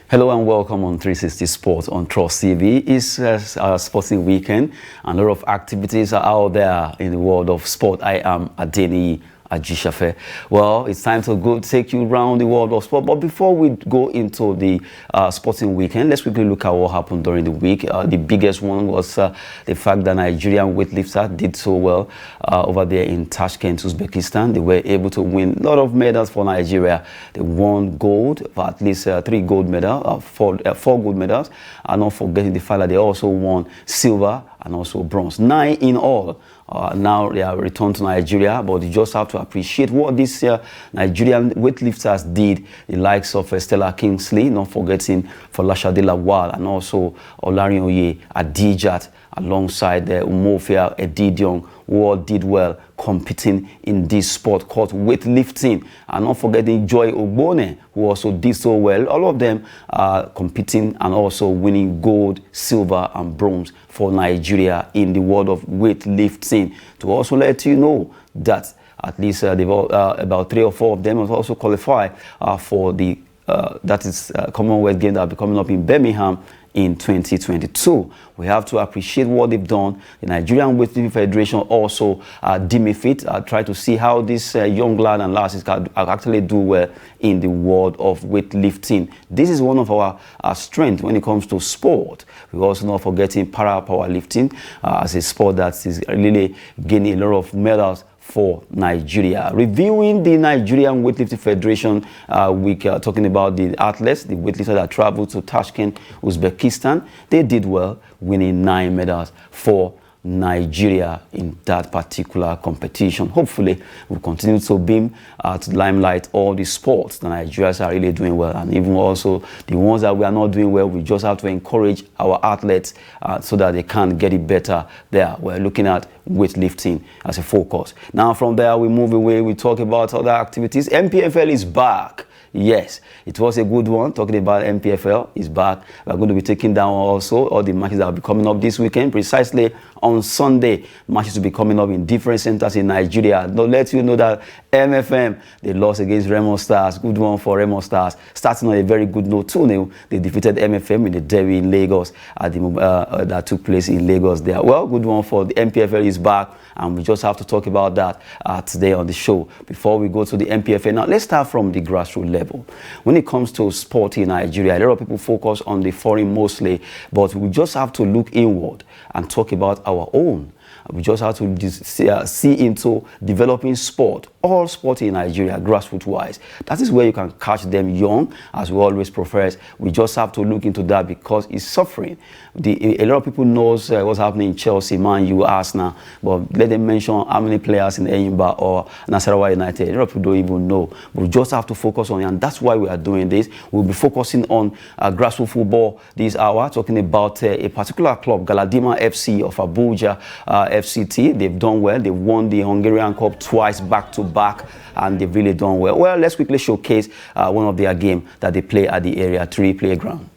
Hello and welcome on 360 Sports on Trust TV. It's our sporting weekend and a lot of activities are out there in the world of sport. I am Adeni Ajishafe. Well, it's time to go take you around the world of sport. But before we go into the sporting weekend, let's quickly look at what happened during the week. The biggest one was the fact that Nigerian weightlifter did so well over there in Tashkent, Uzbekistan. They were able to win a lot of medals for Nigeria. They won gold, for at least 3 gold medals, 4 gold medals. And not forgetting the fact that they also won silver and also bronze. 9 in all. Now they are returned to Nigeria, but you just have to appreciate what these Nigerian weightlifters did. The likes of Stella Kingsley, not forgetting Folashade Lawal, and also Olarinoye Adijat, alongside Umofia Edidiong, who all did well competing in this sport called weightlifting. And not forgetting Joy Ogbone, who also did so well. All of them are competing and also winning gold, silver and bronze for Nigeria in the world of weightlifting. To also let you know that at least about 3 or 4 of them have also qualified for the Commonwealth Games that will be coming up in Birmingham in 2022. We have to appreciate what they've done. The Nigerian Weightlifting Federation also deem it fit, try to see how this young lad and lasses can actually do well in the world of weightlifting. This is one of our strengths when it comes to sport. We're also not forgetting powerlifting as a sport that is really gaining a lot of medals for Nigeria. Reviewing the Nigerian Weightlifting Federation week, talking about the athletes, the weightlifters that traveled to Tashkent, Uzbekistan. They did well, winning 9 medals for Nigeria in that particular competition. Hopefully, we'll continue to beam to limelight all the sports the Nigerians are really doing well, and even also the ones that we are not doing well. We just have to encourage our athletes so that they can get it better there. We're looking at weightlifting as a focus. Now, from there, we move away. We talk about other activities. MPFL is back. Yes, it was a good one. Talking about MPFL is back. We're going to be taking down also all the matches that will be coming up this weekend. Precisely on Sunday, matches will be coming up in different centers in Nigeria. Don't let you know that MFM, they lost against Remo Stars. Good one for Remo Stars. Starting on a very good note, 2-0. They defeated MFM in the derby in Lagos that took place in Lagos there. Well, good one for the MPFL is back, and we just have to talk about that today on the show. Before we go to the MPFL, now let's start from the grassroots level. When it comes to sport in Nigeria, a lot of people focus on the foreign mostly, but we just have to look inward and talk about our own. We just have to see into developing sport, all sport in Nigeria, grassroots-wise. That is where you can catch them young, as we always profess. We just have to look into that because it's suffering. A lot of people knows what's happening in Chelsea, Man U, Arsenal, but let them mention how many players in Enyimba or Nasarawa United. A lot of people don't even know. But we just have to focus on it, and that's why we are doing this. We'll be focusing on grassroots football this hour, talking about a particular club, Galadima Fc of Abuja, FCT. They've done well. They won the Hungarian Cup twice back-to-back, and they've really done well. Well, let's quickly showcase one of their games that they play at the Area 3 playground.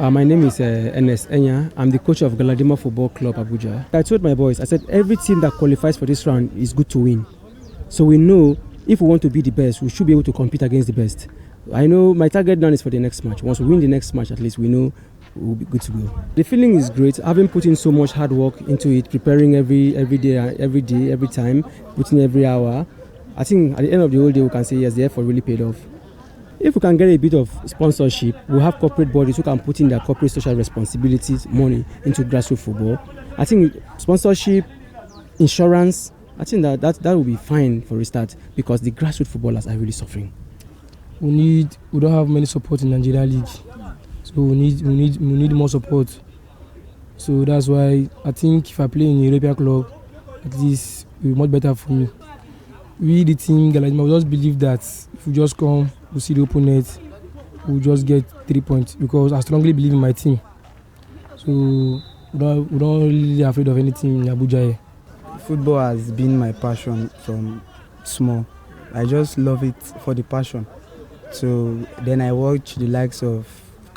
My name is Enes Enya. I'm the coach of Galadima Football Club, Abuja. I told my boys, I said, every team that qualifies for this round is good to win. So we know if we want to be the best, we should be able to compete against the best. I know my target now is for the next match. Once we win the next match, at least we know we'll be good to go. The feeling is great. Having put in so much hard work into it, preparing every day, every time, putting every hour. I think at the end of the whole day, we can say, yes, the effort really paid off. If we can get a bit of sponsorship, we'll have corporate bodies who can put in their corporate social responsibilities, money into grassroots football. I think sponsorship, insurance, I think that will be fine for a start because the grassroots footballers are really suffering. We don't have many support in Nigeria League, so we need more support. So that's why I think if I play in a European club, at least it will be much better for me. We, the team, Galadima, we just believe that if we just come, we see the opponent, we'll just get 3 points because I strongly believe in my team. So we don't really afraid of anything in Abuja here. Football has been my passion from small. I just love it for the passion. So then I watch the likes of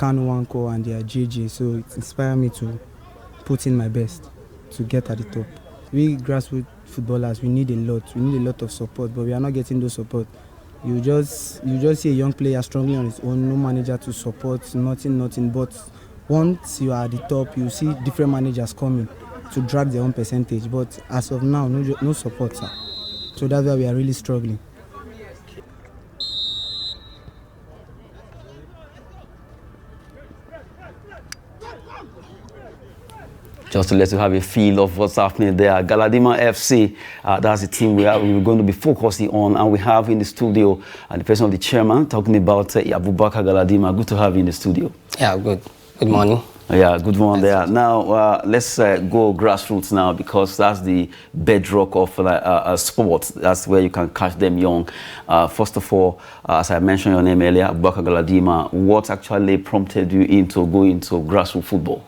Kanu Wanko and their JJ. So it inspired me to put in my best to get at the top. We grassroots footballers, we need a lot. We need a lot of support, but we are not getting those support. You just see a young player struggling on his own, no manager to support, nothing. But once you are at the top, you see different managers coming to drag their own percentage. But as of now, no support, sir. So that's why we are really struggling. Just to let you have a feel of what's happening there. Galadima FC, that's the team we're going to be focusing on. And we have in the studio the person of the chairman talking about Abubakar Galadima. Good to have you in the studio. Yeah, good. Good morning. Yeah, good morning there. Now, let's go grassroots now, because that's the bedrock of sports. That's where you can catch them young. First of all, as I mentioned your name earlier, Abubakar Galadima, what actually prompted you into going into grassroots football?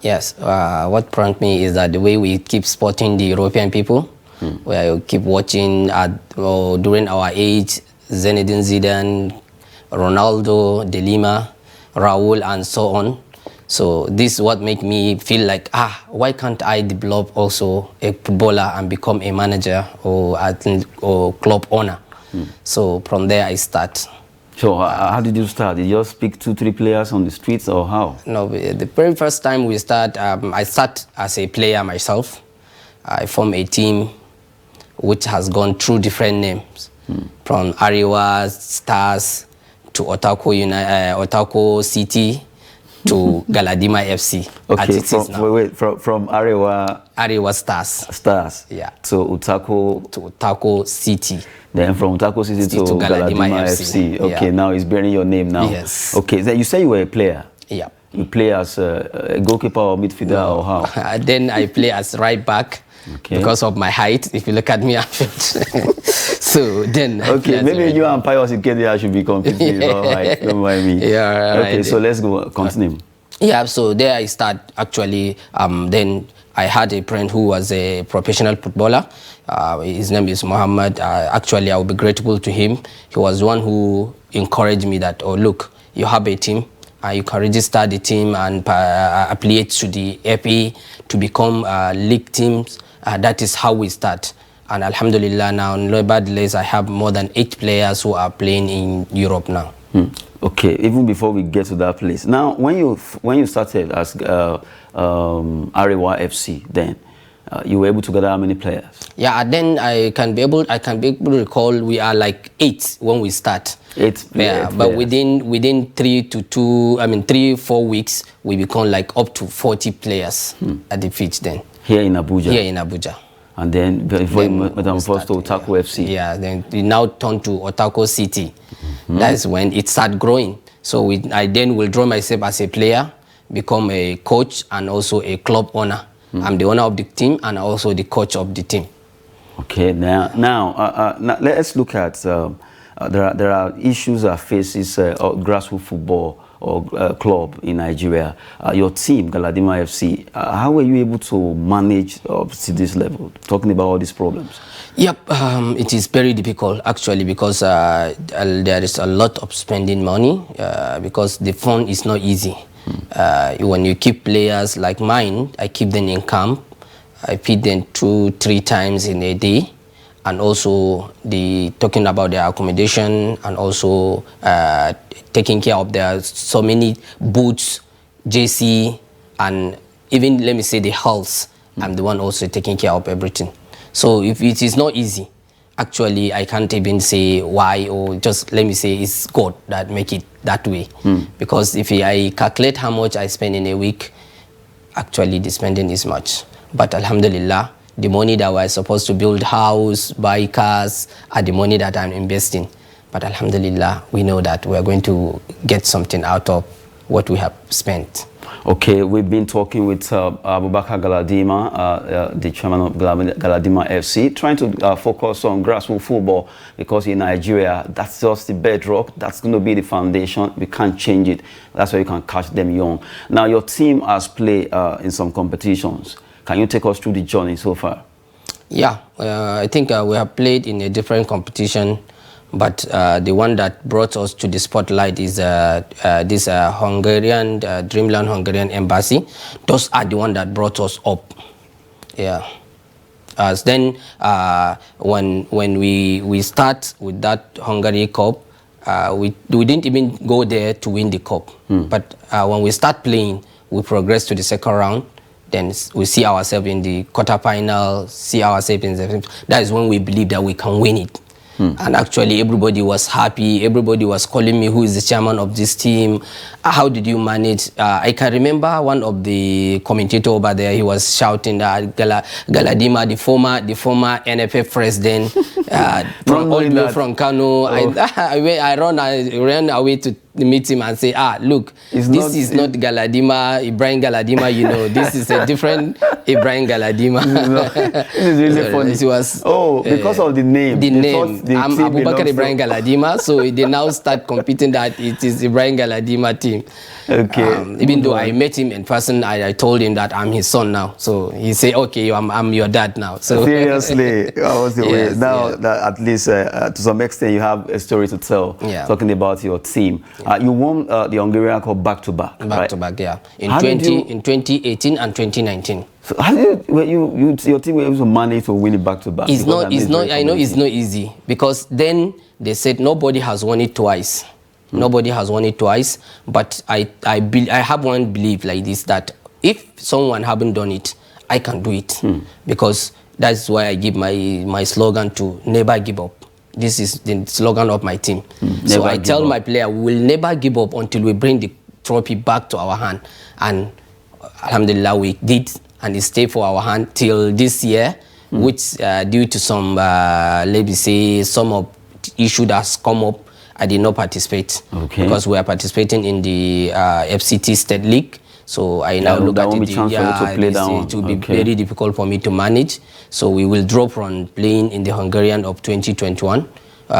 Yes, what prompted me is that the way we keep supporting the European people, where you keep watching during our age, Zinedine Zidane, Ronaldo, De Lima, Raul, and so on. So this is what makes me feel like, why can't I develop also a footballer and become a manager or club owner? So from there I start. So how did you start? Did you just pick 2-3 players on the streets, or how? No, the very first time we start, I start as a player myself. I form a team which has gone through different names, from Arewa Stars to Otako City to Galadima FC. Okay, from Arewa Stars. Yeah. To Otako City. Then from Otako City to Galadima FC. Okay, now it's bearing your name now. Yes. Okay, then you say you were a player. Yeah. You play as a goalkeeper or midfielder, or how? Then I play as right back. Okay. Because of my height. If you look at me, I'm so then. Okay, maybe you and Pius Ikedia should be competing. Yeah. All right, don't mind me. Yeah. Okay, so let's go. Continue. Yeah. So there I start actually. Then I had a friend who was a professional footballer. His name is Muhammad. Actually, I will be grateful to him. He was one who encouraged me that, oh look, you have a team. You can register the team and apply it to the FA to become league teams. That is how we start. And alhamdulillah, now nowadays I have more than 8 players who are playing in Europe now. Okay, even before we get to that place. Now, when you started as Arewa FC, then you were able to gather how many players? Yeah, then I can be able to recall we are like 8 when we start. 8 players. But within 3-4 weeks we become like up to 40 players at the pitch then. Here in Abuja? Here in Abuja. And then before you metamorphosed to Otako FC? Yeah, then we now turn to Otako City. That's when it started growing. So I then withdraw myself as a player, become a coach and also a club owner. I'm the owner of the team and also the coach of the team. Okay, now let's look at, there are issues that faces grassroots football or club in Nigeria. Your team, Galadima FC, how were you able to manage up to this level, talking about all these problems? Yep, it is very difficult actually, because there is a lot of spending money because the fund is not easy. When you keep players like mine, I keep them in camp. I feed them 2-3 times in a day, and also talking about their accommodation, and also taking care of their so many boots, JC, and even let me say the health. I'm the one also taking care of everything. So if it is not easy, actually I can't even say why, or just let me say it's God that make it that way. Because if I calculate how much I spend in a week, actually the spending is much. But alhamdulillah, the money that we're supposed to build house, buy cars, are the money that I'm investing. But alhamdulillah, we know that we're going to get something out of what we have spent. Okay, we've been talking with Abubakar Galadima, the chairman of Galadima FC, trying to focus on grassroots football, because in Nigeria, that's just the bedrock. That's going to be the foundation. We can't change it. That's why you can catch them young. Now, your team has played in some competitions. Can you take us through the journey so far? Yeah, I think we have played in a different competition, But the one that brought us to the spotlight is this Hungarian, Dreamland Hungarian Embassy. Those are the one that brought us up. Yeah. Then when we start with that Hungary Cup, we didn't even go there to win the cup. But when we start playing, we progress to the second round. Then we see ourselves in the quarterfinal, see ourselves in the... That is when we believe that we can win it. And actually everybody was happy. Everybody was calling me, who is the chairman of this team? How did you manage? I can remember one of the commentators over there, he was shouting that Galadima, the former NFF president, from Kano. I ran away to meet him and say, look, this is not Galadima, Ibrahim Galadima, you know, this is a different Ibrahim Galadima. This is really funny. It was, because of the name. The name. I'm Abubakar Ibrahim Galadima, so they now start competing that it is Ibrahim Galadima team. Okay. Even though I met him in person, I told him that I'm his son now. So he said, okay, I'm your dad now. So seriously, that was the way. Now, that at least to some extent, you have a story to tell, talking about your team. You won the Hungarian Cup back-to-back, right? Back-to-back, yeah. In 2018 and 2019. So how did your team were able to manage to win it back-to-back? I know it's not easy, because then they said nobody has won it twice. Nobody has won it twice, but I have one belief like this, that if someone haven't done it, I can do it. Because that's why I give my slogan to never give up. This is the slogan of my team. So I tell my player, we will never give up until we bring the trophy back to our hand. And alhamdulillah, we did, and it stayed for our hand till this year, which due to some, let me say, some of issue that's come up, I did not participate, because we are participating in the FCT State League. So I now look at it, it will be very difficult for me to manage. So we will drop from playing in the Hungarian of 2021,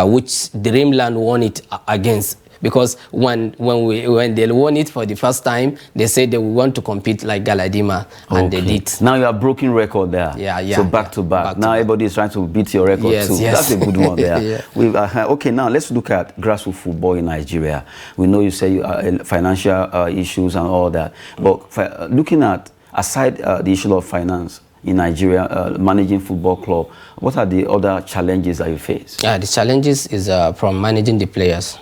which Dreamland won it against. Because when they won it for the first time, they said they want to compete like Galadima, and they did. Now you have broken record there. Yeah. So back to back. Now everybody is trying to beat your record too. Yes. That's a good one there. Okay, now let's look at grassroots football in Nigeria. We know you say you financial issues and all that, but looking at aside the issue of finance in Nigeria, managing football club, what are the other challenges that you face? Yeah, the challenges is from managing the players.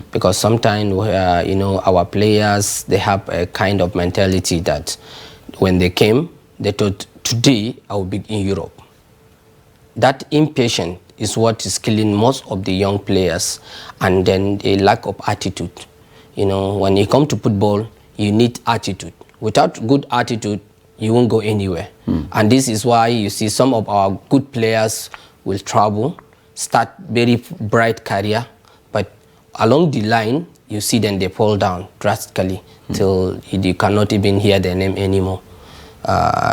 Because sometimes, our players, they have a kind of mentality that when they came, they thought, today I will be in Europe. That impatience is what is killing most of the young players, and then a lack of attitude. When you come to football, you need attitude. Without good attitude, you won't go anywhere. And this is why you see some of our good players will travel, start very bright career, but along the line, you see them, they fall down drastically till you cannot even hear their name anymore,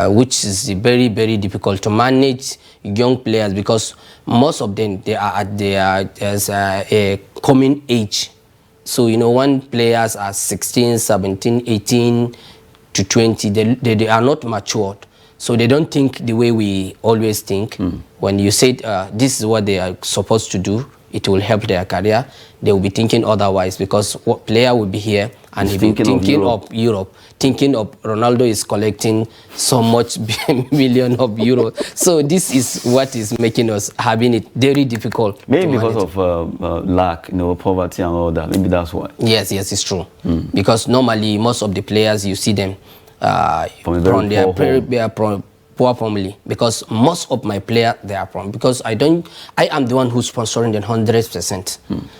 which is very, very difficult to manage young players, because most of them, they are at a common age. So, when players are 16, 17, 18 to 20, they are not matured. So they don't think the way we always think. When you say this is what they are supposed to do, it will help their career, they will be thinking otherwise, because what player will be here and he'll be thinking of Europe, thinking of Ronaldo is collecting so much million of euros. So this is what is making us having it very difficult. Maybe because of lack, poverty and all that. Maybe that's why. Yes, it's true. Because normally most of the players, you see them from their poor family, because most of my players, they are from, because I am the one who's sponsoring them 100%.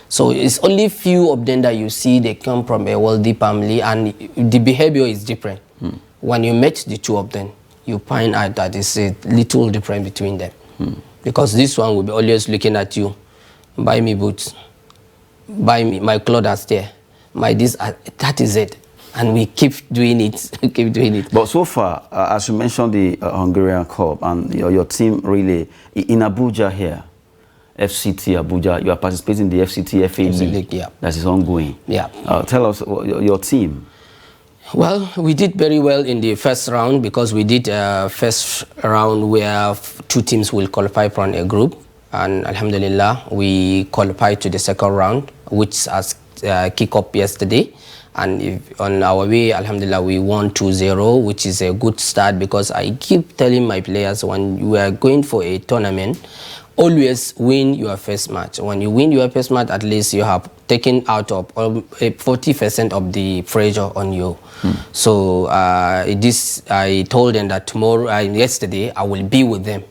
So it's only few of them that you see they come from a wealthy family, and the behavior is different. When you match the two of them, you find out that it's a little different between them. Because this one will be always looking at you, buy me boots, buy me my clothes there, my this, that is it. And we keep doing it, But so far, as you mentioned, the Hungarian Cup and your team really, in Abuja here, FCT Abuja, you are participating in the FCT FA League that is ongoing. Tell us your team. Well, we did very well in the first round, because we did first round where two teams will qualify from a group. and alhamdulillah, we qualified to the second round, which has kicked off yesterday. And on our way, alhamdulillah, we won 2-0, which is a good start, because I keep telling my players, when you are going for a tournament, always win your first match. When you win your first match, at least you have taken out of 40% of the pressure on you. So I told them that yesterday, I will be with them,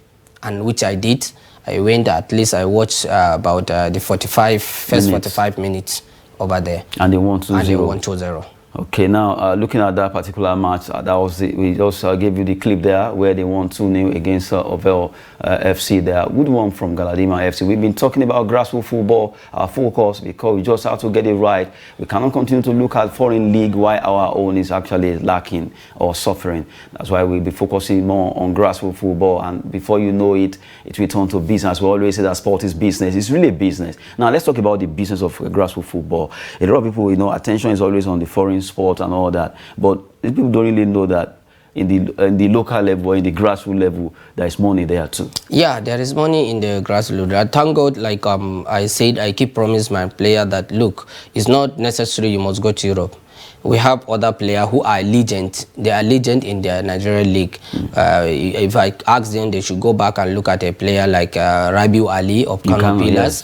and which I did. I went, at least I watched about the first 45 minutes over there. And they won 2-0. And they won 2-0. Okay, now looking at that particular match, that was we also gave you the clip there where they won 2-0 against Ovel FC there. Good one from Galadima FC. We've been talking about grassroots football, our focus, because we just have to get it right. We cannot continue to look at foreign league while our own is actually lacking or suffering. That's why we'll be focusing more on grassroots football, and before you know it, it will turn to business. We always say that sport is business. It's really business. Now let's talk about the business of grassroots football. A lot of people, you know, attention is always on the foreign sport and all that, but people don't really know that in the local level, in the grassroots level, there is money there too. Yeah, there is money in the grassroots. I thank God, like I said, I keep promising my player that, look, it's not necessary you must go to Europe. We have other players who are legends. They are legends in the Nigerian league. If I ask them, they should go back and look at a player like Rabiu Ali of Kano Pillars.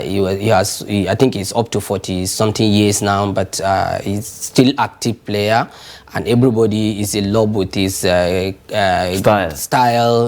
Yes. I think he's up to 40-something years now, but he's still active player. And everybody is in love with his style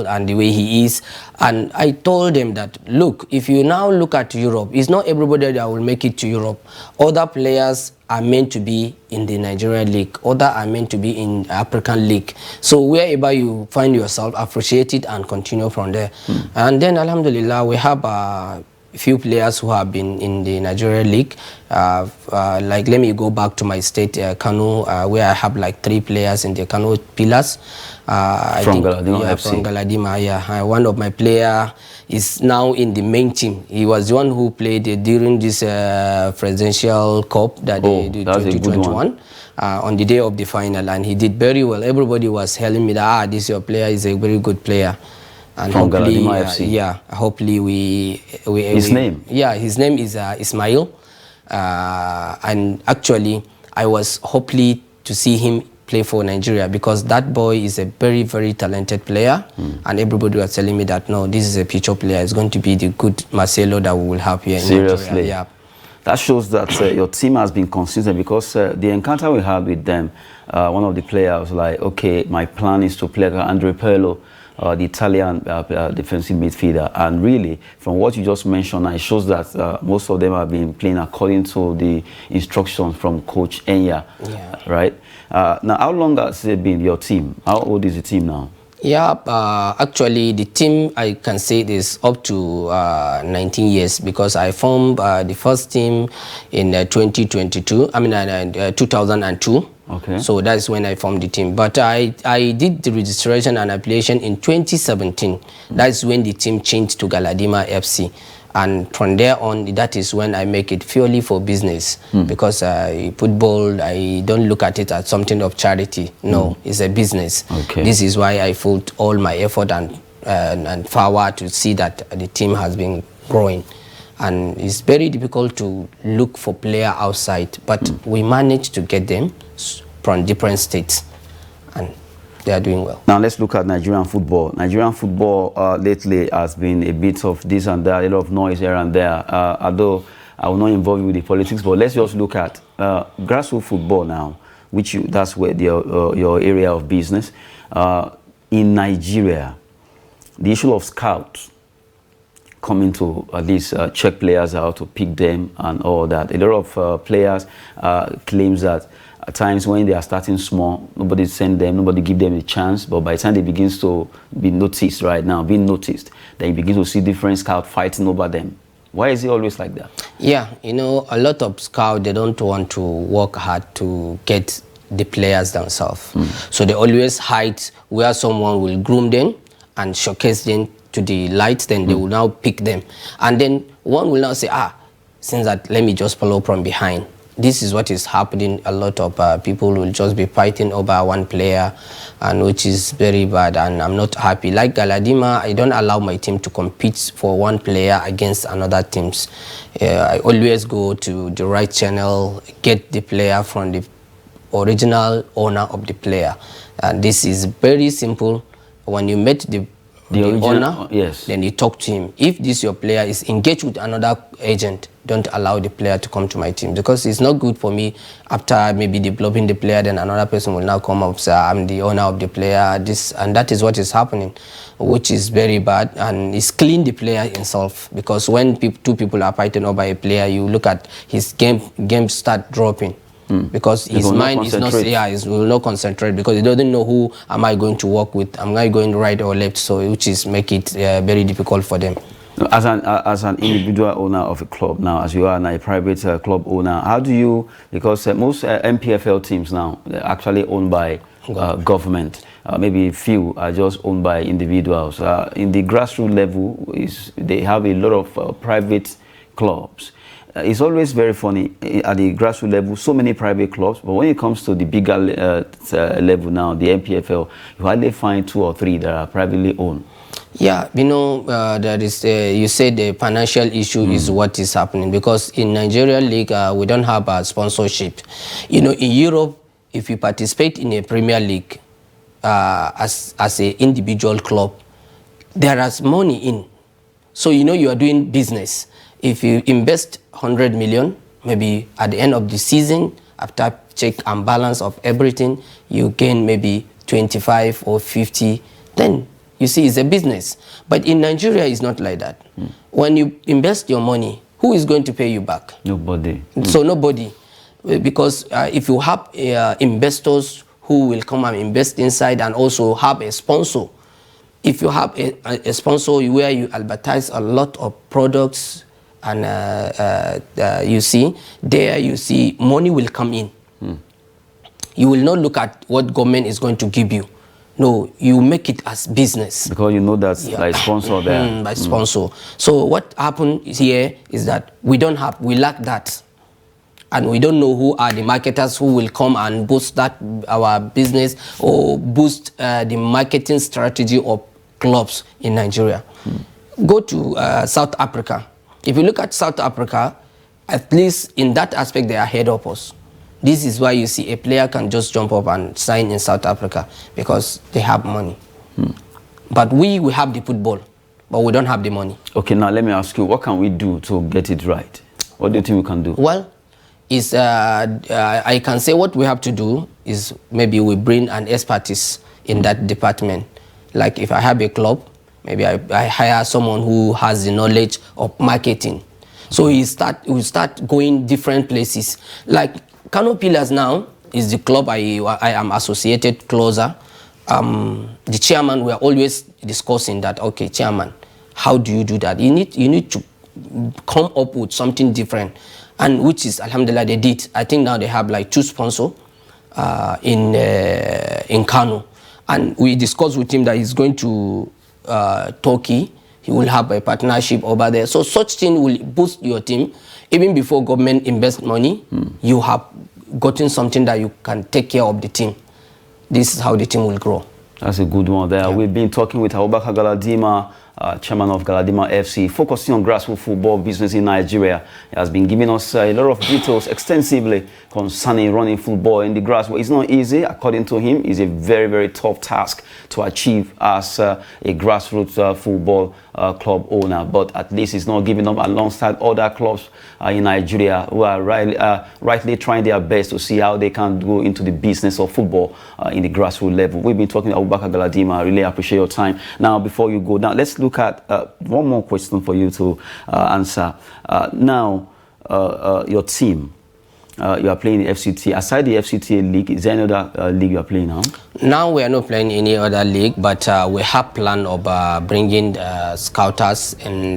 and the way he is. And I told them that, look, if you now look at Europe, it's not everybody that will make it to Europe. Other players are meant to be in the Nigerian league. Others are meant to be in African league. So wherever you find yourself, appreciate it and continue from there. And then, alhamdulillah, we have few players who have been in the Nigerian league. Like, let me go back to my state, Kano, where I have like 3 players in the Kano Pillars. From Galadima FC. From Galadima, yeah. One of my player is now in the main team. He was the one who played during this presidential cup that they did 2021 on the day of the final, and he did very well. Everybody was telling me that this your player is a very good player. And from Galadima FC. Yeah, hopefully his name? Yeah, his name is Ismail. And actually, I was hopefully to see him play for Nigeria, because that boy is a very, very talented player. And everybody was telling me that, no, this is a future player. It's going to be the good Marcelo that we will have here in Nigeria. Yeah. That shows that your team has been consistent, because the encounter we had with them, one of the players was like, okay, my plan is to play Andre Pirlo, the Italian defensive midfielder. And really, from what you just mentioned, it shows that most of them have been playing according to the instructions from Coach Enya, right? Now, how long has it been your team? How old is the team now? Yeah, actually, the team, I can say, is up to 19 years, because I formed the first team in 2022. I mean, 2002. Okay. So that's when I formed the team. But I did the registration and application in 2017. That's when the team changed to Galadima FC. And from there on, that is when I make it purely for business. Because football, I don't look at it as something of charity. No, it's a business. Okay. This is why I put all my effort and power to see that the team has been growing. And it's very difficult to look for players outside, but we managed to get them from different states, and they are doing well. Now let's look at Nigerian football. Nigerian football lately has been a bit of this and that, a lot of noise here and there. Although I will not involve you with the politics, but let's just look at grassroots football now, which that's where your area of business. In Nigeria, the issue of scouts coming to at least check players out, to pick them and all that. A lot of players claims that at times when they are starting small, nobody send them, nobody give them a chance, but by the time they begin to be noticed right now, being noticed, then you begin to see different scouts fighting over them. Why is it always like that? Yeah, you know, a lot of scouts, they don't want to work hard to get the players themselves. So they always hide where someone will groom them and showcase them to the light, then they will now pick them. And then one will now say, since that, let me just follow from behind. this is what is happening. A lot of people will just be fighting over one player, and which is very bad, and I'm not happy. Like Galadima, I don't allow my team to compete for one player against another teams. I always go to the right channel, get the player from the original owner of the player. And this is very simple. When you met the owner, yes, then you talk to him. If this your player is engaged with another agent, don't allow the player to come to my team, because it's not good for me. After maybe developing the player, then another person will now come up and say, I'm the owner of the player, this, and that is what is happening, which is very bad, and it's clean the player himself, because when two people are fighting over a player, you look at his game start dropping. Because his mind is not, he will not concentrate, because he doesn't know who am I going to work with, am I going right or left, so which is make it very difficult for them. As an individual owner of a club now, as you are now a private club owner, how do you, because most MPFL teams now they're actually owned by government, maybe few are just owned by individuals. In the grassroots level, they have a lot of private clubs. It's always very funny at the grassroots level, so many private clubs, but when it comes to the bigger level now, the MPFL, you hardly find 2 or 3 that are privately owned. Yeah, you know, that is, you said the financial issue is what is happening, because in Nigerian League, we don't have a sponsorship. You know, in Europe, if you participate in a Premier League as an individual club, there is money in. So, you know, you are doing business. If you invest 100 million, maybe at the end of the season, after check and balance of everything, you gain maybe 25 or 50, then you see it's a business. But in Nigeria, it's not like that. When you invest your money, who is going to pay you back? Nobody. So nobody. Because if you have investors who will come and invest inside, and also have a sponsor, if you have a sponsor where you advertise a lot of products, and you see, there you see money will come in. You will not look at what government is going to give you. No, you make it as business. Because you know that's like sponsor there. By sponsor. So what happened here is that we lack that. And we don't know who are the marketers who will come and boost our business, or boost the marketing strategy of clubs in Nigeria. Go to South Africa. If you look at South Africa, at least in that aspect, they are ahead of us. This is why you see a player can just jump up and sign in South Africa, because they have money. But we have the football, but we don't have the money. Okay, now let me ask you, what can we do to get it right? What do you think we can do? Well, I can say what we have to do is maybe we bring an expertise in that department. Like if I have a club, maybe I hire someone who has the knowledge of marketing. So we start going different places. Like Kano Pillars now is the club I am associated closer. The chairman, we are always discussing that, okay, chairman, how do you do that? You need to come up with something different. And which is, alhamdulillah, they did. I think now they have like 2 sponsors in Kano. And we discussed with him that he's going to Turkey. He will have a partnership over there. So such thing will boost your team. Even before government invest money, you have gotten something that you can take care of the team. This is how the team will grow. That's a good one there. Yeah. We've been talking with Abubakar Galadima, chairman of Galadima FC, focusing on grassroots football business in Nigeria. He has been giving us a lot of details extensively concerning running football in the grassroots. It's not easy, according to him. It's a very, very tough task to achieve as a grassroots football club owner. But at least he's not giving up alongside other clubs in Nigeria who are rightly trying their best to see how they can go into the business of football in the grassroots level. We've been talking to Abubakar Galadima. I really appreciate your time. Now, before you go down, let's look at one more question for you to answer. Now, your team, you are playing the FCT. Aside the FCT league, is there any other league you are playing now? Now we are not playing any other league, but we have plan of bringing scouters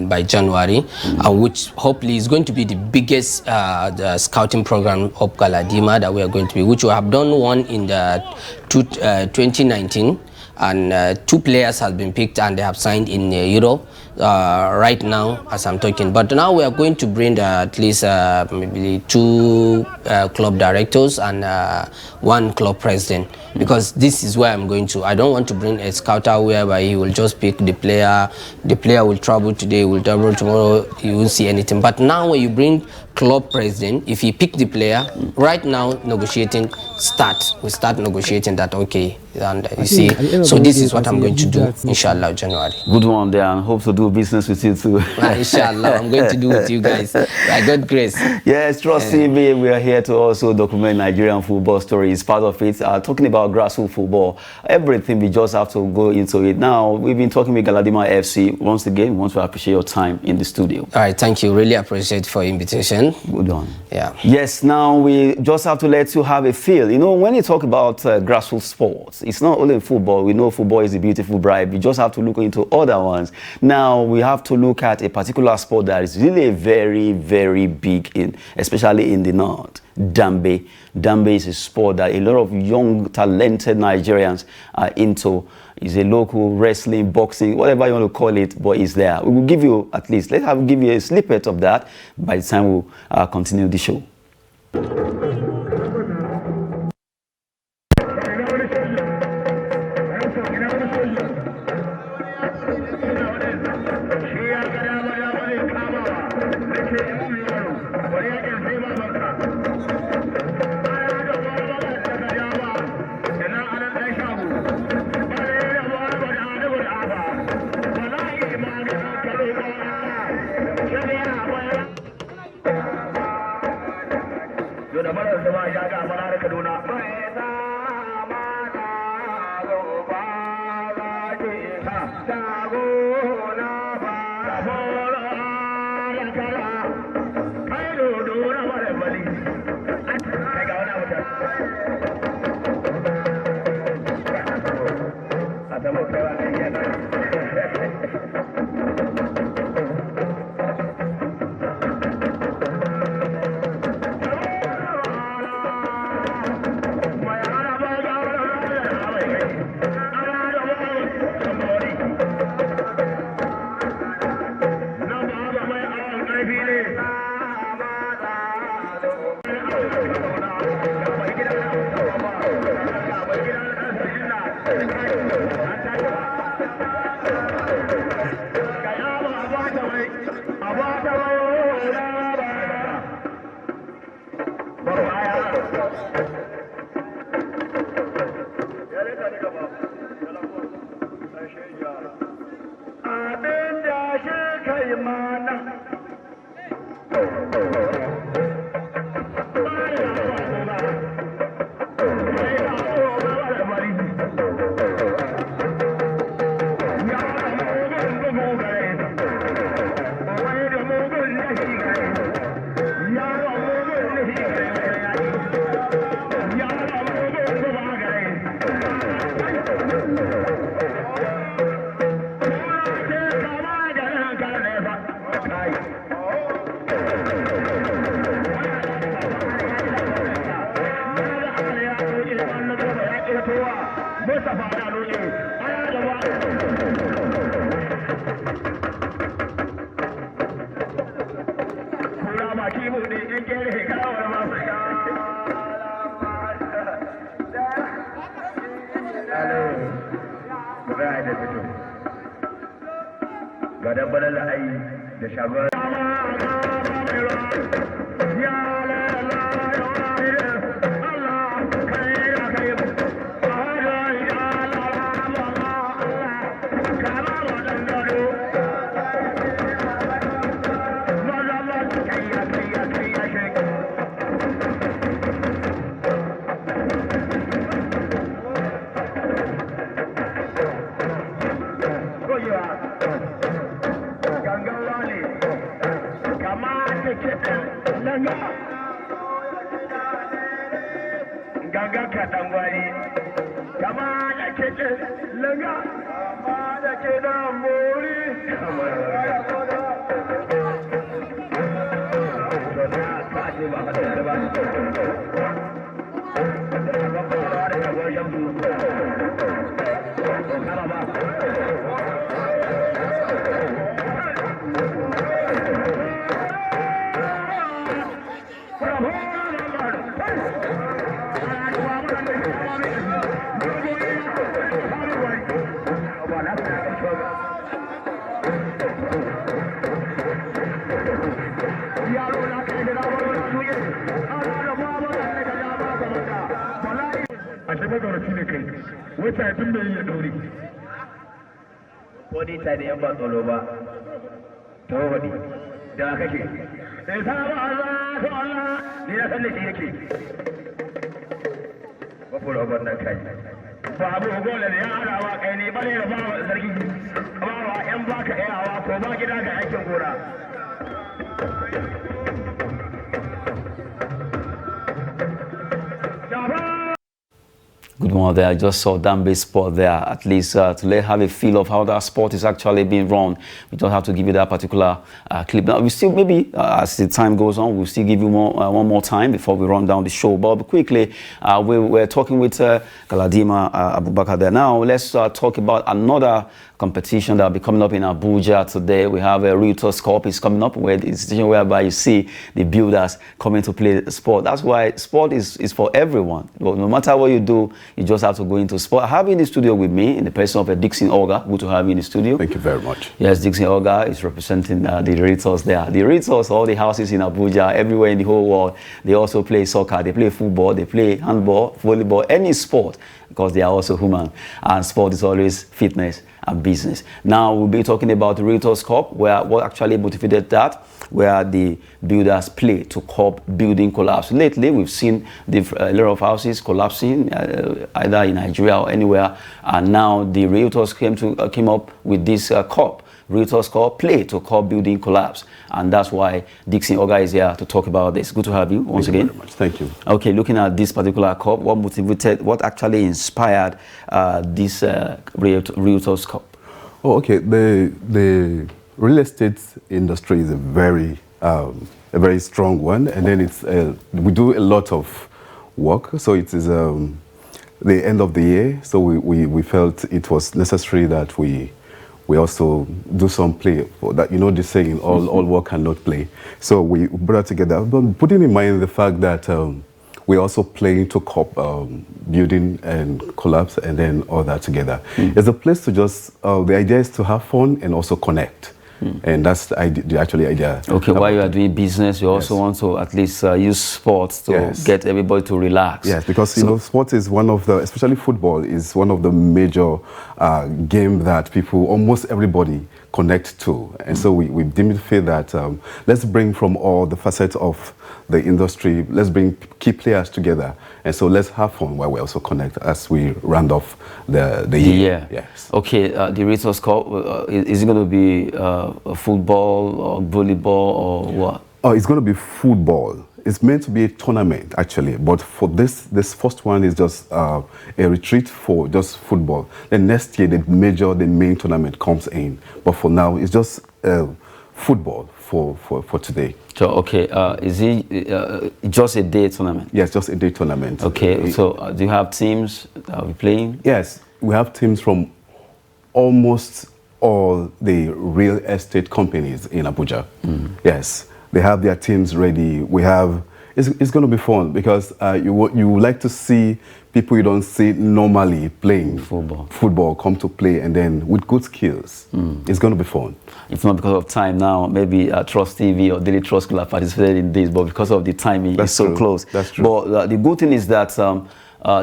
by January, which hopefully is going to be the biggest the scouting program of Galadima that we are going to be, which we have done one in the 2019. And 2 players have been picked and they have signed in Europe. right now as I'm talking. But now we are going to bring at least maybe 2 club directors and 1 club president, because this is where I'm going to. I don't want to bring a scouter whereby he will just pick the player will travel today, will travel tomorrow, you won't see anything. But now when you bring club president, if he pick the player, right now negotiating we start negotiating that, okay, and you see, so this is what I'm going to do, inshallah, January. Good one there, and hope to do business with you too. Inshallah, I'm going to do with you guys, by God's grace. Yes, Trust TV, we are here to also document Nigerian football stories. Part of it, talking about grassroots football, everything, we just have to go into it. Now, we've been talking with Galadima FC. Once again, we want to appreciate your time in the studio. All right, thank you. Really appreciate for invitation. Good one. Yeah. Yes, now we just have to let you have a feel. You know, when you talk about grassroots sports, it's not only football. We know football is a beautiful bride. We just have to look into other ones. Now, we have to look at a particular sport that is really very, very big, especially in the north. Dambe. Dambe is a sport that a lot of young, talented Nigerians are into. It's a local wrestling, boxing, whatever you want to call it, but it's there. We will give you at least, give you a snippet of that by the time we'll continue the show. matsoraci ne kai wata tun bai yi dauri ko dai ta da yan ba tsoro ba ta wadi da kake sai sa ba Allah to Allah ni na san da shi yake ba fura wannan kai ba abu gole ne ya harawa kai ne bare da bawa sarki bawa yan baka yawa ko ba gida ga aikin gora Good one there. I just saw Dambe Sport there, at least to let have a feel of how that sport is actually being run. We don't have to give you that particular clip. Now, we still, maybe as the time goes on, we'll still give you one more time before we run down the show. But quickly, we're talking with Galadima Abubakar there. Now, let's talk about another competition that will be coming up in Abuja today. We have a Reuters Cup is coming up, where it's a situation whereby you see the builders coming to play sport. That's why sport is for everyone. Well, no matter what you do, you just have to go into sport. I have in the studio with me, in the person of Dixon Olga. Good to have you in the studio. Thank you very much. Yes, Dixon Olga is representing the Reuters there. The Reuters, all the houses in Abuja, everywhere in the whole world, they also play soccer, they play football, they play handball, volleyball, any sport, because they are also human. And sport is always fitness and business. Now we'll be talking about the Reuters Cup, where what actually motivated that, where the builders play to curb building collapse. Lately, we've seen a lot of houses collapsing, either in Nigeria or anywhere, and now the Reuters came up with this cup. Reuters Cup, play to curb building collapse, and that's why Dixon Oga is here to talk about this. Good to have you once again. Thank you very much. Thank you. Okay, looking at this particular cup, what motivated, what actually inspired this Reuters Cup? Oh, okay. The real estate industry is a very strong one, and then it's we do a lot of work. So it is the end of the year, so we felt it was necessary that we also do some play for that. You know the saying, all work cannot play. So we brought together, but putting in mind the fact that we're also playing to cope building and collapse, and then all that together. It's a place to just, the idea is to have fun and also connect. And that's the actual idea. Okay, while you are doing business, you also want to at least use sports to get everybody to relax. Yes, because you know, sport is one of the, especially football, is one of the major game that people, almost everybody, connect to. And so we deem it fair that let's bring from all the facets of the industry, let's bring key players together. And so let's have fun while we also connect as we round off the year. Yes. Okay, the Reuters Cup, is it going to be football or volleyball or what? Oh, it's going to be football. It's meant to be a tournament, actually. But for this first one is just a retreat for just football. Then next year, the main tournament comes in. But for now, it's just football for today. So, okay, is it just a day tournament? Yes, just a day tournament. Okay, so do you have teams that will be playing? Yes, we have teams from almost all the real estate companies in Abuja. Yes, they have their teams ready. We have, it's going to be fun because you would like to see people you don't see normally playing football come to play, and then with good skills. It's going to be fun. If not because of time now, maybe Trust TV or Daily Trust could have participated in this, but because of the timing, it's so close. That's true. But the good thing is that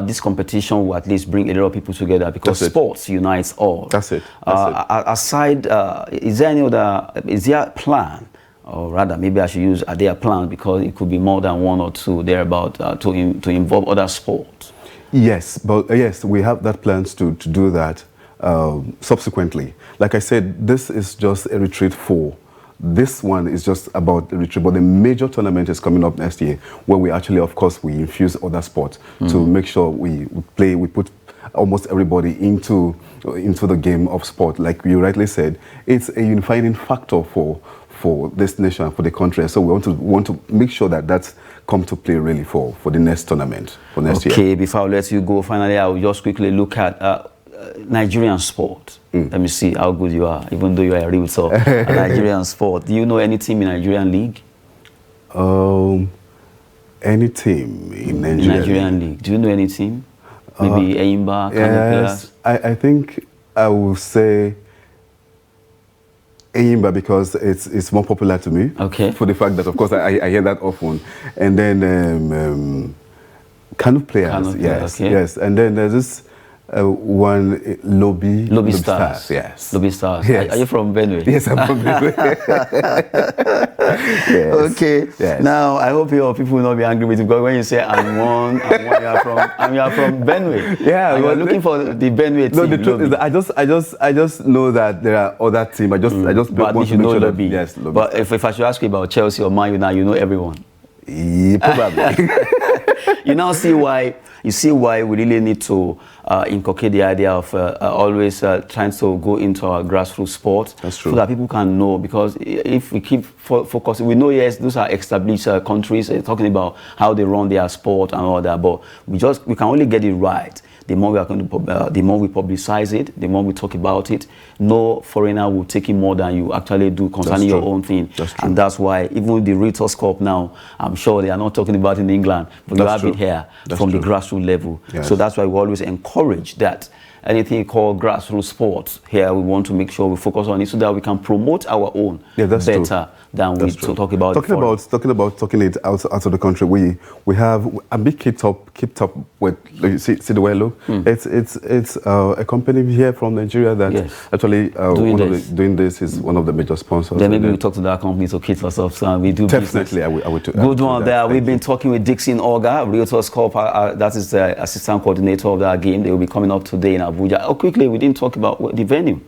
this competition will at least bring a lot of people together, because sports unites all. That's it. Aside, is there any other, is there a plan? Or rather, maybe I should use their plan, because it could be more than one or two thereabout to involve other sports. Yes, but yes, we have that plans to do that subsequently. Like I said, this is just a retreat for. This one is just about the retreat, but the major tournament is coming up next year, where we actually, of course, we infuse other sports to make sure we put almost everybody into the game of sport. Like you rightly said, it's a unifying factor for this nation, for the country. So we want to make sure that that's come to play really for the next tournament, for next year. Okay, before I let you go, finally, I will just quickly look at Nigerian sport. Let me see how good you are, even though you are a real Nigerian sport. Do you know any team in Nigerian league? Any team in Nigerian league. Do you know any team? Maybe Eimba, yes, I think I will say Eimba, because it's more popular to me. Okay. For the fact that, of course, I hear that often. And then kind of players. Kind of Yes, player, okay. yes. And then there's this one Lobby Stars. Yes. Lobby Stars. Yes. Are you from Benue? Yes, I'm from Benue. Yes. Okay. Yes. Now I hope your people will not be angry with you, because when you say I'm one, you are from Benue. Yeah, and you're looking for the Benue team. No, the truth is that I just know that there are other teams. I just but want you to make know sure Lobby. that, yes, Lobby. But if I should ask you about Chelsea or Man U now, you know everyone. Yeah, probably. You now see why we really need to inculcate the idea of always trying to go into our grassroots sport. That's true. So that people can know, because if we keep focusing, we know, yes, those are established countries talking about how they run their sport and all that, but we can only get it right. The more we are going to, the more we publicize it, the more we talk about it. No foreigner will take it more than you actually do concerning your own thing. That's true. And that's why even the Ritos Cup now, I'm sure they are not talking about it in England, but you have it here from the grassroots level. Yes. So that's why we always encourage that. Anything called grassroots sports here, we want to make sure we focus on it so that we can promote our own better than we talk about. Talking it out of the country. We have a big kept up with. See the way I look. It's a company here from Nigeria that actually doing this is one of the major sponsors. Then maybe we talk to that company to keep us up. So we do definitely. Business. I would. Good one there. We've been talking with Dixon Olga, Realtors Corp. That is the assistant coordinator of that game. They will be coming up today in Abuja. Oh, quickly, we didn't talk about the venue.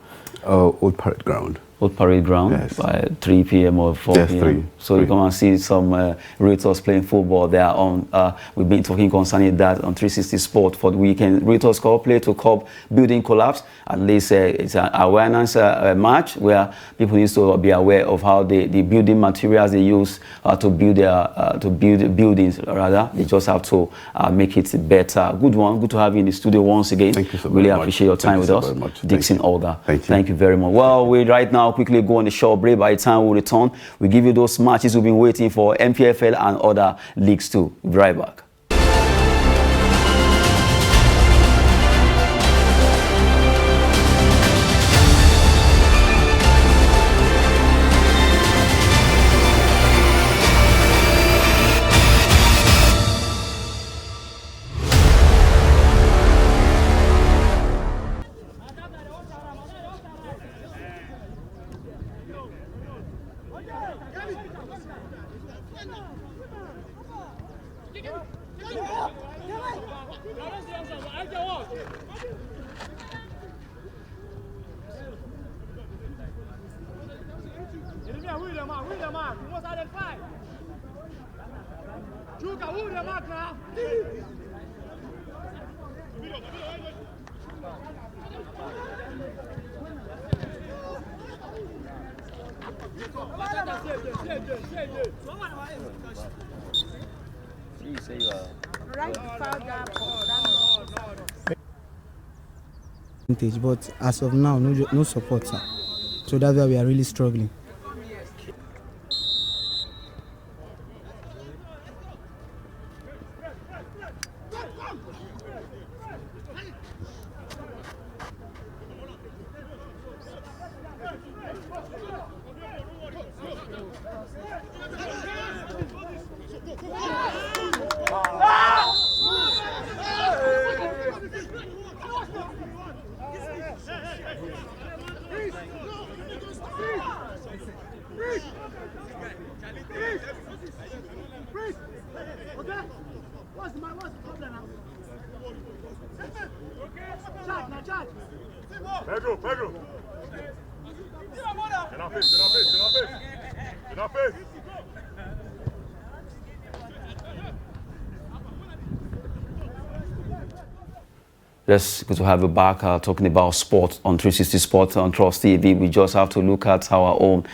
Old Parade Ground. Old Parade Ground, yes. By 3 p.m. or 4 yes, p.m. 3. So you come and see some Realtors playing football there on. We've been talking concerning that on 360 Sport for the weekend. Realtors Cup play to curb building collapse. At least it's an awareness match where people need to be aware of how the building materials they use to build buildings. Rather, they just have to make it better. Good one. Good to have you in the studio once again. Thank you so really much. Appreciate your time with us, Dixon Olga. Thank you very much. Well, we right now quickly go on the short break. By the time we return, we give you those matches we've been waiting for, MPFL and other leagues too. We'll be right back. But as of now, no support, sir. So that's why we are really struggling. Pedro. Get off it. Yes, good to have you back talking about sports on 360 Sports on Trust TV. We just have to look at our own.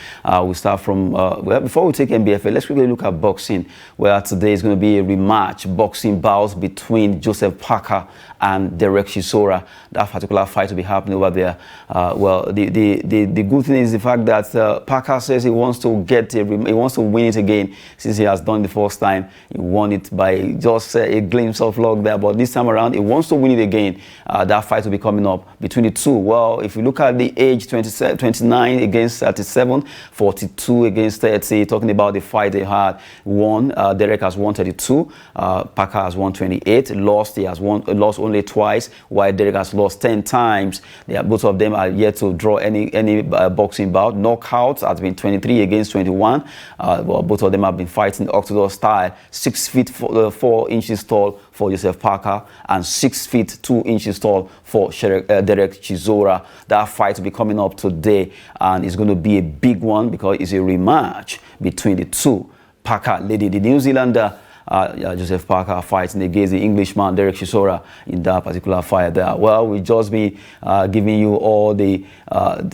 We start from, well, before we take NBFL, let's quickly look at boxing, where today is going to be a rematch boxing bout between Joseph Parker and Derek Chisora. That particular fight will be happening over there. Well, the good thing is the fact that Parker says he wants to win it again, since he has done the first time. He won it by just a glimpse of luck there, but this time around he wants to win it again. that fight will be coming up between the two. Well, if you look at the age, 29 against 37, 42 against 30, talking about the fight they had won. Derek has won 32, Parker has won 28, lost. He has lost only twice, while Derek has lost 10 times. Both of them are yet to draw any boxing bout. Knockouts has been 23 against 21. Well, both of them have been fighting orthodox style. 6 feet 4 inches tall for Joseph Parker and 6 feet 2 inches tall for Derek Chisora. That fight will be coming up today, and it's going to be a big one because it's a rematch between the two. Parker lady, the New Zealander, Joseph Parker fighting against the Englishman Derek Chisora in that particular fight there. Well, we'll just be giving you all the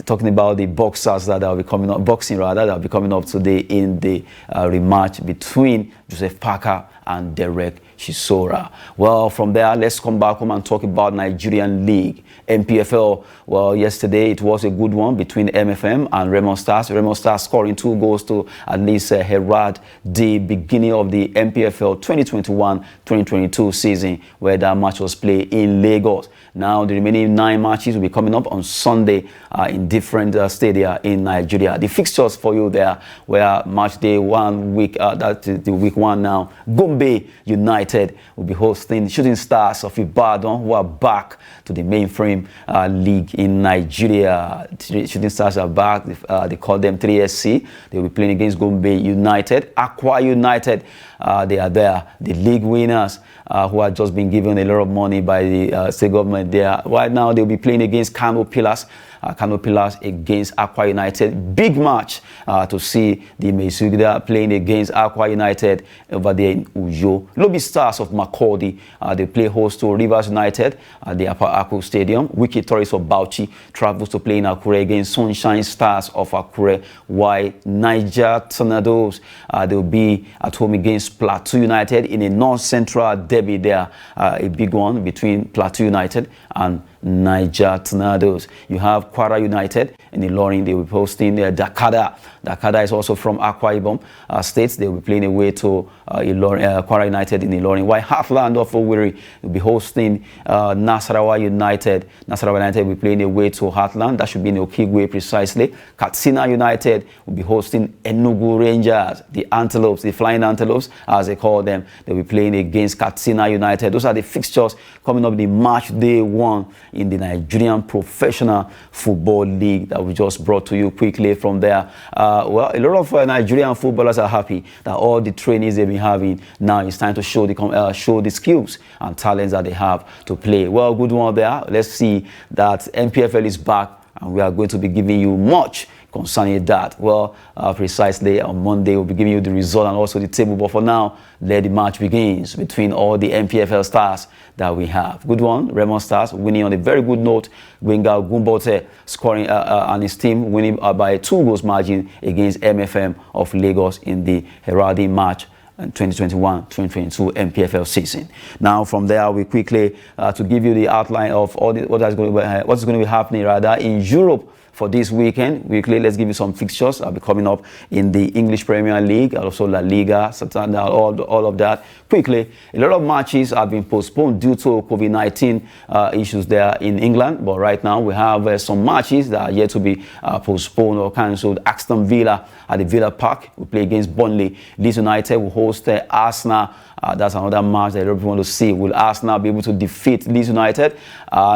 talking about the boxers that will be coming up, boxing rather, that will be coming up today in the rematch between Joseph Parker and Derek Chisora. Well, from there, let's come back home and talk about Nigerian League, NPFL. Well, yesterday it was a good one between MFM and Remo Stars. Remo Stars scoring 2 goals to at least herald the beginning of the NPFL 2021-2022 season, where that match was played in Lagos. Now, the remaining 9 matches will be coming up on Sunday in different stadia in Nigeria. The fixtures for you there were match day 1 week, that's the week 1 now. Gombe United will be hosting Shooting Stars of Ibadan, who are back to the mainframe league in Nigeria. Shooting Stars are back. They call them 3SC. They will be playing against Gombe United. Aqua United, they are there. The league winners who have just been given a lot of money by the state government there. Right now, they'll be playing against Kano Pillars. Kano Pillars against Aqua United. Big match to see the Mesugida playing against Aqua United over there in Ujo. Lobby Stars of Makurdi, they play host to Rivers United at the Upper Akure Stadium. Wiki Tourists of Bauchi travels to play in Akure against Sunshine Stars of Akure. While Niger Tornadoes, they will be at home against Plateau United in a North-Central derby there. A big one between Plateau United and Niger Tornadoes. You have Kwara United in Ilorin. They will be hosting Dakada. Dakada is also from Akwa Ibom State. They will be playing away to Kwara United in Ilorin. While Heartland of Owerri will be hosting Nasarawa United. Nasarawa United will be playing away to Heartland. That should be in Okigwe precisely. Katsina United will be hosting Enugu Rangers, the Antelopes, the Flying Antelopes, as they call them. They will be playing against Katsina United. Those are the fixtures coming up in the match day 1 in the Nigerian Professional Football League that we just brought to you quickly from there. Well, a lot of Nigerian footballers are happy that all the trainees they've been having now it's time to show the skills and talents that they have to play. Well, good one there. Let's see that NPFL is back, and we are going to be giving you much concerning that. Well, precisely on Monday we'll be giving you the result and also the table, but for now, let the match begins between all the NPFL stars that we have. Good one, Remo Stars winning on a very good note. Gwenga Gumbote scoring and his team winning by 2 goals margin against MFM of Lagos in the heralding match 2021-2022 NPFL season. Now, from there, we quickly to give you the outline of all what's going to be happening rather in Europe for this weekend. Weekly, let's give you some fixtures that will be coming up in the English Premier League, also La Liga, Santander, all of that. Quickly, a lot of matches have been postponed due to COVID-19 issues there in England, but right now we have some matches that are yet to be postponed or cancelled. Aston Villa at the Villa Park will play against Burnley. Leeds United will host Arsenal. That's another match that everyone want to see. Will Arsenal be able to defeat Leeds United?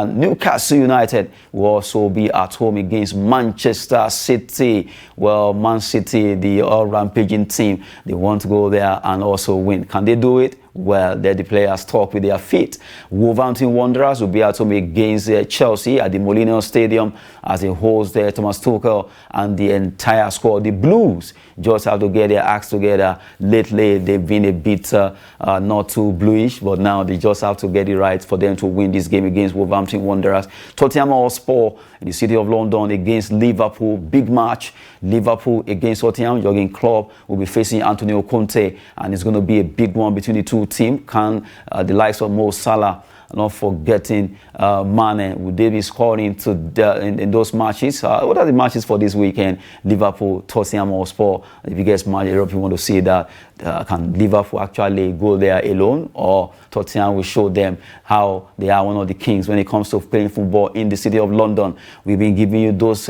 Newcastle United will also be at home against Manchester City. Well, Man City, the all-rampaging team, they want to go there and also win. Can they do it? Well, there the players talk with their feet. Wolverhampton Wanderers will be at home against Chelsea at the Molineux Stadium as they host Thomas Tuchel and the entire squad. The Blues just have to get their acts together. Lately, they've been a bit not too bluish, but now they just have to get it right for them to win this game against Wolverhampton Wanderers. Tottenham Hotspur in the City of London against Liverpool. Big match. Liverpool against Tottenham. Jurgen Klopp will be facing Antonio Conte, and it's going to be a big one between the two teams. Can the likes of Mo Salah not forgetting Mane. Would they be scoring in those matches? What are the matches for this weekend? Liverpool, Tottenham Hotspur, the biggest match. Europe, you want to see that. Can Liverpool actually go there alone, or Tottenham will show them how they are one of the kings when it comes to playing football in the city of London? We've been giving you those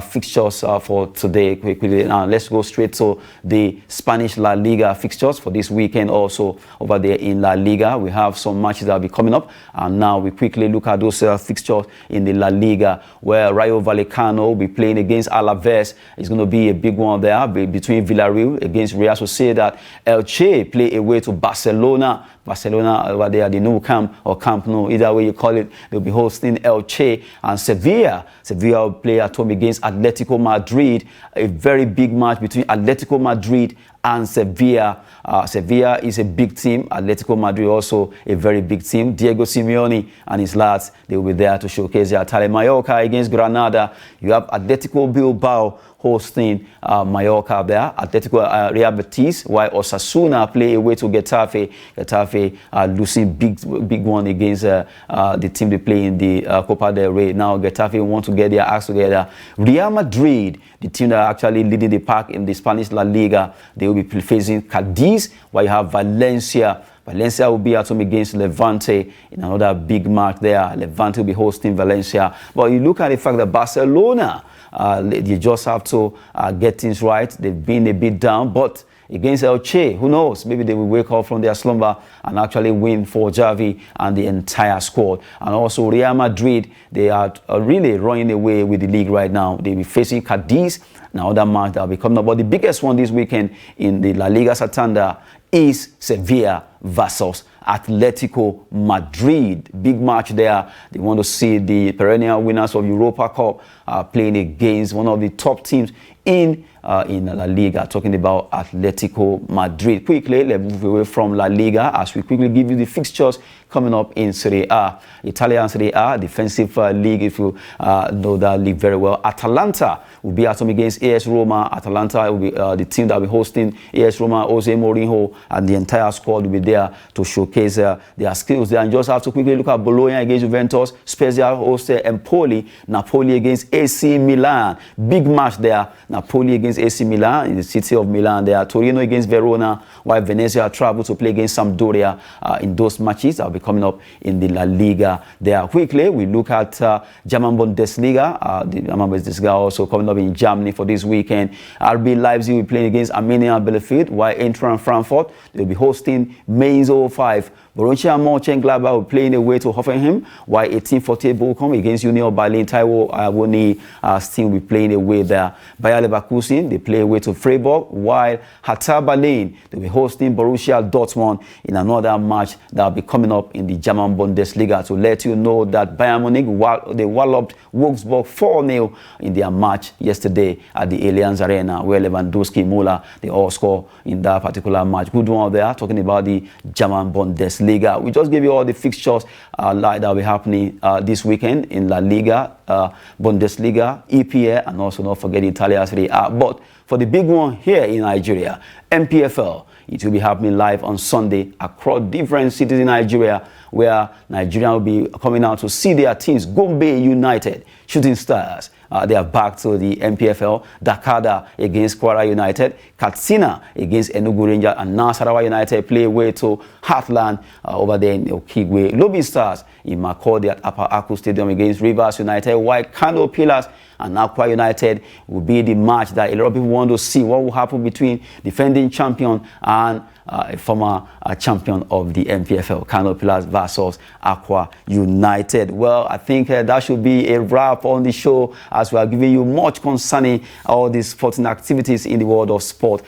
fixtures for today quickly. Now let's go straight to the Spanish La Liga fixtures for this weekend. Also over there in La Liga, we have some matches that will be coming up, and now we quickly look at those fixtures in the La Liga, where Rayo Vallecano will be playing against Alaves. It's going to be a big one there between Villarreal against Real Sociedad. Elche play away to Barcelona. Barcelona over there, the Nou Camp or Camp Nou, either way you call it, they'll be hosting Elche. And Sevilla will play at home against Atletico Madrid. A very big match between Atletico Madrid and Sevilla. Sevilla is a big team. Atletico Madrid also a very big team. Diego Simeone and his lads, they will be there to showcase their talent. Mallorca against Granada. You have Atletico Bilbao hosting Mallorca there. Atletico Real Betis, while Osasuna play away to Getafe. Getafe losing big one against the team they play in the Copa del Rey. Now Getafe want to get their acts together. Real Madrid, the team that are actually leading the pack in the Spanish La Liga, they will be facing Cadiz, while you have Valencia. Valencia will be at home against Levante in another big match there. Levante will be hosting Valencia. But you look at the fact that Barcelona, you just have to get things right. They've been a bit down, but against Elche, who knows? Maybe they will wake up from their slumber and actually win for Xavi and the entire squad. And also Real Madrid, they are really running away with the league right now. They'll be facing Cadiz. Now that match that will be coming up. But the biggest one this weekend in the La Liga Santander is Sevilla versus Atletico Madrid. Big match there. They want to see the perennial winners of Europa Cup playing against one of the top teams in La Liga, talking about Atletico Madrid. Quickly, let's move away from La Liga as we quickly give you the fixtures coming up in Serie A. Italian Serie A, defensive league, if you know that league very well. Atalanta will be at home against AS Roma. Atalanta will be the team that will be hosting AS Roma. Jose Mourinho and the entire squad will be there to showcase their skills there. And just have to quickly look at Bologna against Juventus, Spezia hosted Empoli, Napoli against AC Milan. Big match there. Napoli against AC Milan in the city of Milan there. Torino against Verona, while Venezia travel to play against Sampdoria in those matches that will be coming up in the La Liga there. Quickly, we look at German Bundesliga. The German Bundesliga also coming up in Germany for this weekend. RB Leipzig will be playing against Arminia Bielefeld, while Eintracht Frankfurt, they'll be hosting Mainz 05. Borussia Mönchengladbach will play away to Hoffenheim, while 1848 Bochum against Union Berlin. Taiwo Awoni's team will be playing away there. Bayer Leverkusen, they play away to Freiburg, while Hertha Berlin, they'll be hosting Borussia Dortmund in another match that will be coming up in the German Bundesliga. To let you know that Bayern Munich, they walloped Wolfsburg 4-0 in their match yesterday at the Allianz Arena, where Lewandowski, Müller, they all score in that particular match. Good one there, talking about the German Bundesliga. We just gave you all the fixtures that will be happening this weekend in La Liga, Bundesliga, EPL, and also not forgetting Italia Serie A. But for the big one here in Nigeria, MPFL, it will be happening live on Sunday across different cities in Nigeria, where Nigeria will be coming out to see their teams. Gombe United, Shooting Stars, they are back to the MPFL. Dakada against Kwara United. Katsina against Enugu Rangers. And Nasarawa United play away to Heartland over there in Okigwe. Lobby Stars in Makurdi at Upper Aku Stadium against Rivers United. While Kano Pillars and Akwa United will be the match that a lot of people want to see. What will happen between defending champion and a former champion of the MPFL, Kano Pillars versus Akwa United. Well, I think that should be a wrap on the show, as we are giving you much concerning all these sporting activities in the world of sport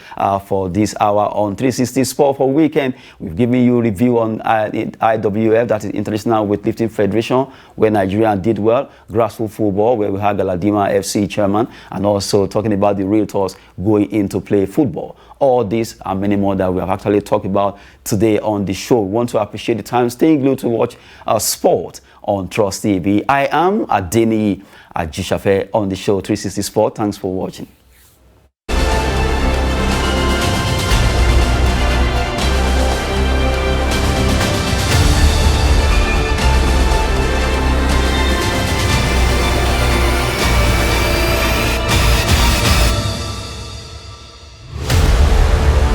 for this hour on 360 Sport for Weekend. We've given you a review on IWF, that is International Weightlifting Federation, where Nigeria did well. Grassroots football, where we had Galadima FC chairman, and also talking about the realtors going into play football. All this and many more that we have actually talked about today on the show. We want to appreciate the time staying glued to watch sport on Trust TV. I am Adeni Ajishafe on the show 360 Sport. Thanks for watching.